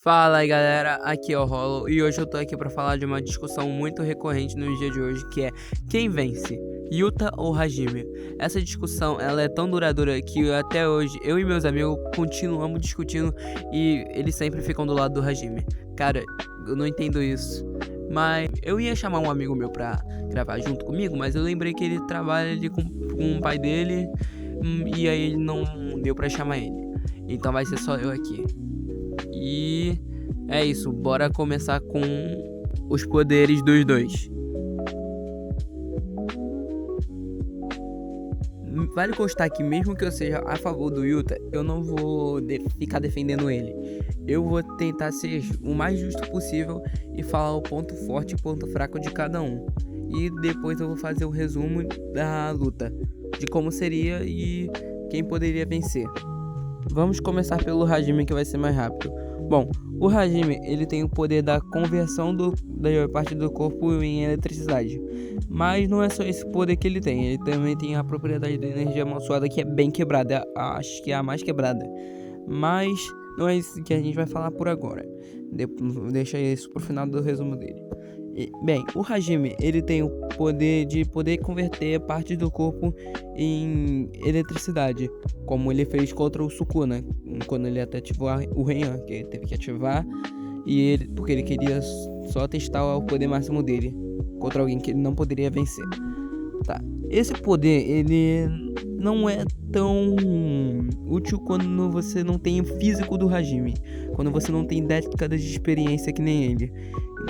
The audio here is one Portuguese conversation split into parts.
Fala aí galera, aqui é o Rolo e hoje eu tô aqui pra falar de uma discussão muito recorrente no dia de hoje, que é quem vence, Yuta ou Hajime. Essa discussão ela é tão duradoura que até hoje eu e meus amigos continuamos discutindo e eles sempre ficam do lado do Hajime. Cara, eu não entendo isso. Mas eu ia chamar um amigo meu pra gravar junto comigo, mas eu lembrei que ele trabalha ali com o pai dele, e aí ele não deu pra chamar ele. Então vai ser só eu aqui. E é isso, bora começar com os poderes dos dois. Vale constar que mesmo que eu seja a favor do Yuta, eu não vou ficar defendendo ele. Eu vou tentar ser o mais justo possível e falar o ponto forte e ponto fraco de cada um. E depois eu vou fazer o resumo da luta, de como seria e quem poderia vencer. Vamos começar pelo Hajime, que vai ser mais rápido. Bom, o Hajime, ele tem o poder da conversão da parte do corpo em eletricidade. Mas não é só esse poder que ele tem. Ele também tem a propriedade da energia amaldiçoada, que é bem quebrada. Acho que é a mais quebrada. Mas não é isso que a gente vai falar por agora. Deixa isso pro final do resumo dele. Bem, o Hajime, ele tem o poder de poder converter partes do corpo em eletricidade, como ele fez contra o Sukuna, quando ele até ativou o Reian, que ele teve que ativar, porque ele queria só testar o poder máximo dele, contra alguém que ele não poderia vencer. Tá, esse poder, ele não é tão útil quando você não tem o físico do Hajime, quando você não tem décadas de experiência que nem ele.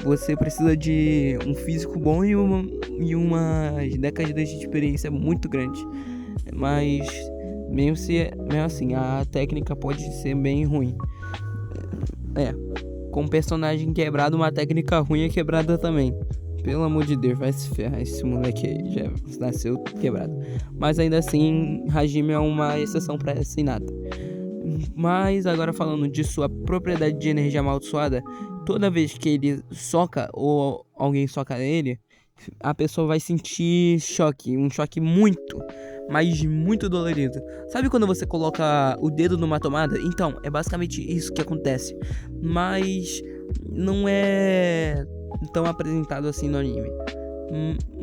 Você precisa de um físico bom e umas décadas de experiência muito grande. Mas mesmo assim, a técnica pode ser bem ruim. Com um personagem quebrado, uma técnica ruim é quebrada também. Pelo amor de Deus, vai se ferrar, esse moleque aí já nasceu quebrado. Mas ainda assim, Hajime é uma exceção para essa inata. Mas agora falando de sua propriedade de energia amaldiçoada, toda vez que ele soca ou alguém soca nele, a pessoa vai sentir choque, um choque muito, mas muito dolorido. Sabe quando você coloca o dedo numa tomada? Então, é basicamente isso que acontece. Mas não é tão apresentado assim no anime.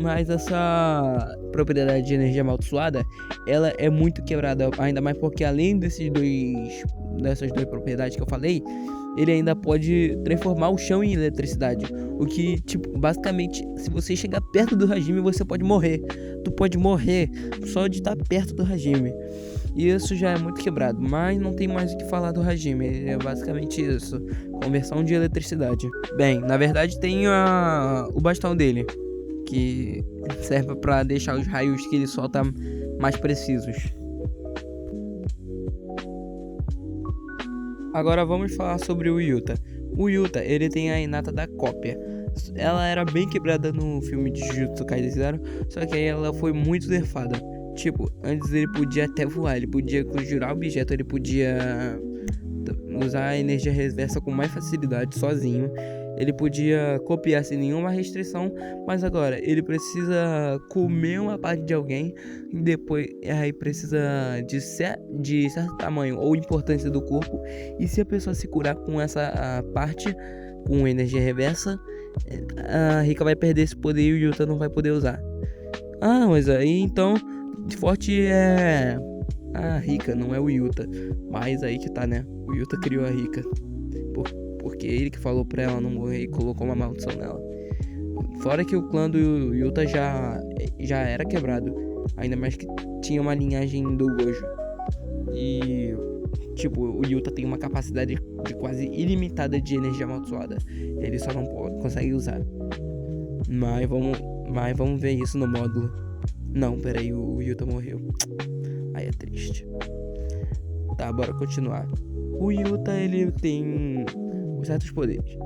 Mas essa propriedade de energia amaldiçoada, ela é muito quebrada, ainda mais porque além dessas duas propriedades que eu falei, ele ainda pode transformar o chão em eletricidade. O que, tipo, basicamente, se você chegar perto do Hajime, você pode morrer. Tu pode morrer só de estar perto do Hajime. E isso já é muito quebrado, mas não tem mais o que falar do Hajime. É basicamente isso, conversão de eletricidade. Bem, na verdade tem o bastão dele, que serve pra deixar os raios que ele solta mais precisos. Agora vamos falar sobre o Yuta. O Yuta, ele tem a inata da cópia. Ela era bem quebrada no filme de Jujutsu Kaisen Zero, só que aí ela foi muito nerfada. Tipo, antes ele podia até voar, ele podia conjurar objeto, ele podia usar a energia reversa com mais facilidade sozinho. Ele podia copiar sem nenhuma restrição, mas agora ele precisa comer uma parte de alguém e depois aí precisa de certo tamanho ou importância do corpo. E se a pessoa se curar com essa parte, com energia reversa, a Rika vai perder esse poder e o Yuta não vai poder usar. Mas aí então, de forte é a Rika, não é o Yuta. Mas aí que tá, né? O Yuta criou a Rika. Porque ele que falou pra ela não morrer e colocou uma maldição nela. Fora que o clã do Yuta já era quebrado. Ainda mais que tinha uma linhagem do Gojo. E tipo, o Yuta tem uma capacidade de quase ilimitada de energia amaldiçoada. Ele só não consegue usar. Mas vamos ver isso no módulo. Não, peraí, o Yuta morreu. Aí é triste. Tá, bora continuar. O Yuta, ele tem certos poderes.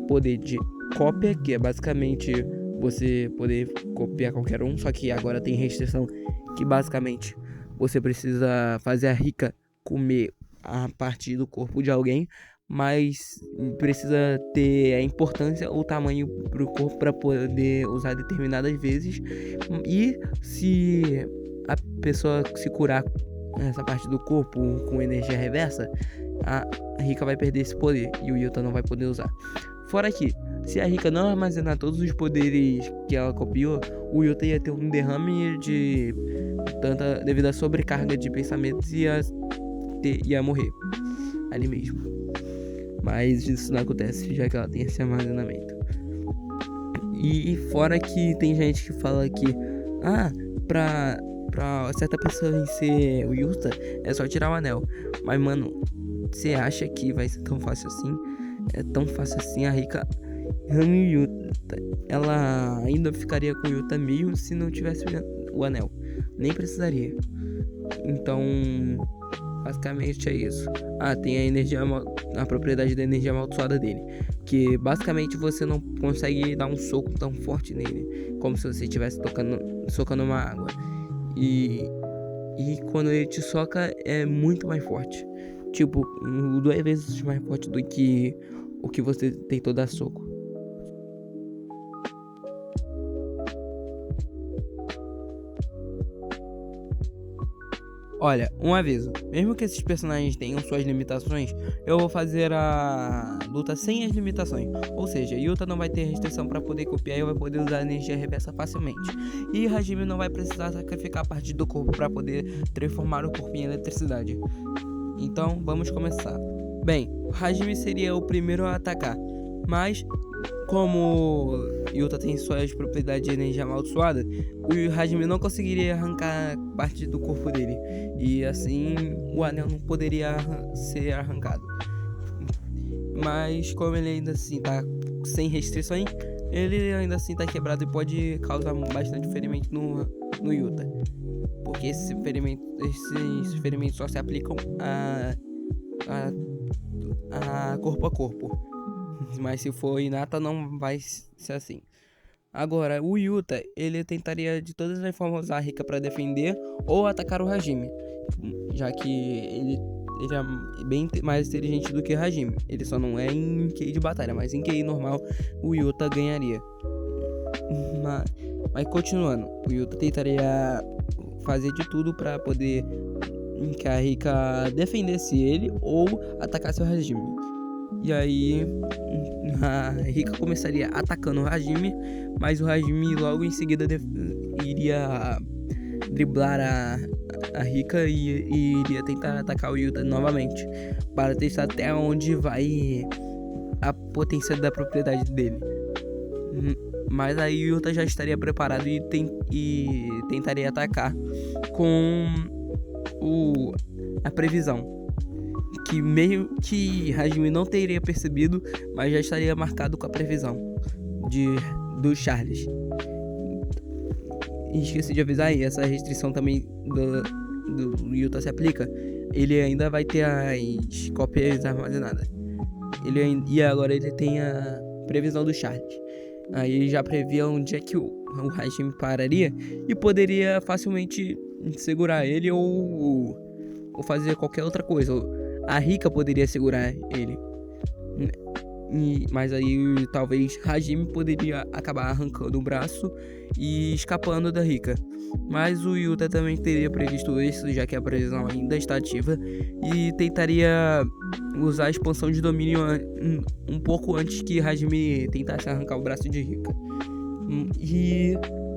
Poder de cópia, que é basicamente você poder copiar qualquer um, só que agora tem restrição, que basicamente você precisa fazer a Rika comer a parte do corpo de alguém, mas precisa ter a importância ou tamanho pro corpo para poder usar determinadas vezes. E se a pessoa se curar essa parte do corpo com energia reversa, a Rika vai perder esse poder e o Yuta não vai poder usar. Fora que, se a Rika não armazenar todos os poderes que ela copiou, o Yuta ia ter um derrame de devido à sobrecarga de pensamentos e ia morrer ali mesmo. Mas isso não acontece, já que ela tem esse armazenamento. E fora que tem gente que fala que pra certa pessoa vencer o Yuta é só tirar o anel. Mas mano, você acha que vai ser tão fácil assim? É tão fácil assim? A Rika ama o Yuta. Ela ainda ficaria com o Yuta mesmo se não tivesse o anel. Nem precisaria. Então, basicamente é isso. Tem a energia, a propriedade da energia amaldiçoada dele, que basicamente você não consegue dar um soco tão forte nele, como se você estivesse socando uma água. E quando ele te soca é muito mais forte. Tipo, 2 vezes mais forte do que o que você tentou dar soco. Olha, um aviso. Mesmo que esses personagens tenham suas limitações, eu vou fazer a luta sem as limitações. Ou seja, Yuta não vai ter restrição para poder copiar e vai poder usar a energia reversa facilmente. E Hajime não vai precisar sacrificar parte do corpo para poder transformar o corpo em eletricidade. Então, vamos começar. Bem, Hajime seria o primeiro a atacar, mas como Yuta tem suas propriedades de energia amaldiçoada, o Hajime não conseguiria arrancar parte do corpo dele, e assim o anel não poderia ser arrancado. Mas como ele ainda assim tá sem restrições, ele ainda assim tá quebrado e pode causar bastante ferimento no Yuta, porque esses ferimentos só se aplicam a corpo a corpo. Mas se for Hinata, não vai ser assim. Agora, o Yuta, ele tentaria de todas as formas usar a Rika para defender ou atacar o Hajime, já que ele é bem mais inteligente do que o Hajime. Ele só não é em QI de batalha, mas em QI normal o Yuta ganharia. Mas continuando, o Yuta tentaria fazer de tudo para poder que a Rika defendesse ele ou atacasse o Hajime. E aí a Rika começaria atacando o Hajime, mas o Hajime logo em seguida iria driblar a Rika e iria tentar atacar o Yuta novamente, para testar até onde vai a potência da propriedade dele. Mas aí o Yuta já estaria preparado e tentaria atacar com a previsão, que meio que Hajime não teria percebido, mas já estaria marcado com a previsão do Charles. E esqueci de avisar aí, essa restrição também do Yuta se aplica. Ele ainda vai ter as cópias armazenadas. E agora ele tem a previsão do Charles. Aí já previa onde é que o Hajime pararia e poderia facilmente segurar ele ou fazer qualquer outra coisa. A Rika poderia segurar ele, mas aí talvez Hajime poderia acabar arrancando o braço e escapando da Rika. Mas o Yuta também teria previsto isso, já que a previsão ainda está ativa, e tentaria usar a expansão de domínio um pouco antes que Hajime tentasse arrancar o braço de Rika. E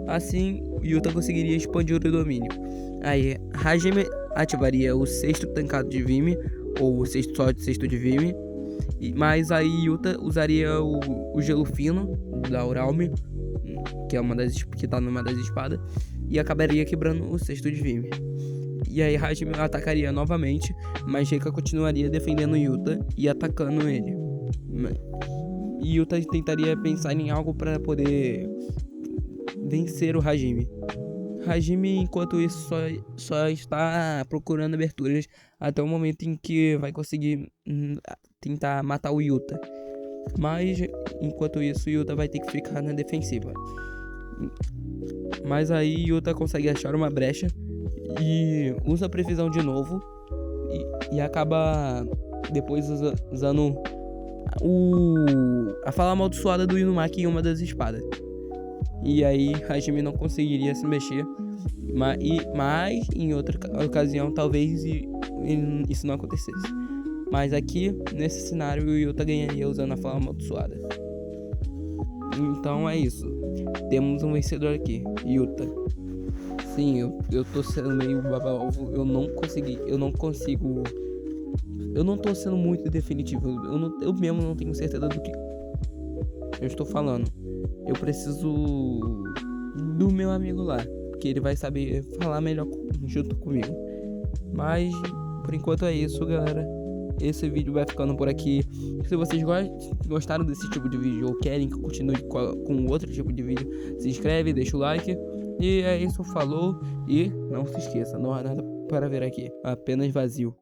assim Yuta conseguiria expandir o domínio. Aí Hajime ativaria o sexto tancado de Vime, ou o sexto de Vime, mas aí Yuta usaria o gelo fino da Uralme, que é que tá numa das espadas, e acabaria quebrando o sexto de Vime. E aí Hajime atacaria novamente, mas Rika continuaria defendendo Yuta e atacando ele. E Yuta tentaria pensar em algo para poder vencer o Hajime. Hajime, enquanto isso, só está procurando aberturas até o momento em que vai conseguir tentar matar o Yuta. Mas, enquanto isso, Yuta vai ter que ficar na defensiva. Mas aí Yuta consegue achar uma brecha e usa a previsão de novo e acaba depois usando a fala amaldiçoada do Inumaki em uma das espadas. E aí Hajime não conseguiria se mexer, mas em outra ocasião talvez isso não acontecesse. Mas aqui, nesse cenário, o Yuta ganharia usando a forma amaldiçoada. Então é isso. Temos um vencedor aqui, Yuta. Sim, eu tô sendo meio babaovo. Eu não consigo. Eu não tô sendo muito definitivo. Eu mesmo não tenho certeza do que eu estou falando. Eu preciso do meu amigo lá, porque ele vai saber falar melhor junto comigo. Mas por enquanto é isso, galera. Esse vídeo vai ficando por aqui. Se vocês gostaram desse tipo de vídeo ou querem que eu continue com outro tipo de vídeo, se inscreve, deixa o like. E é isso, falou. E não se esqueça, não há nada para ver aqui, apenas vazio.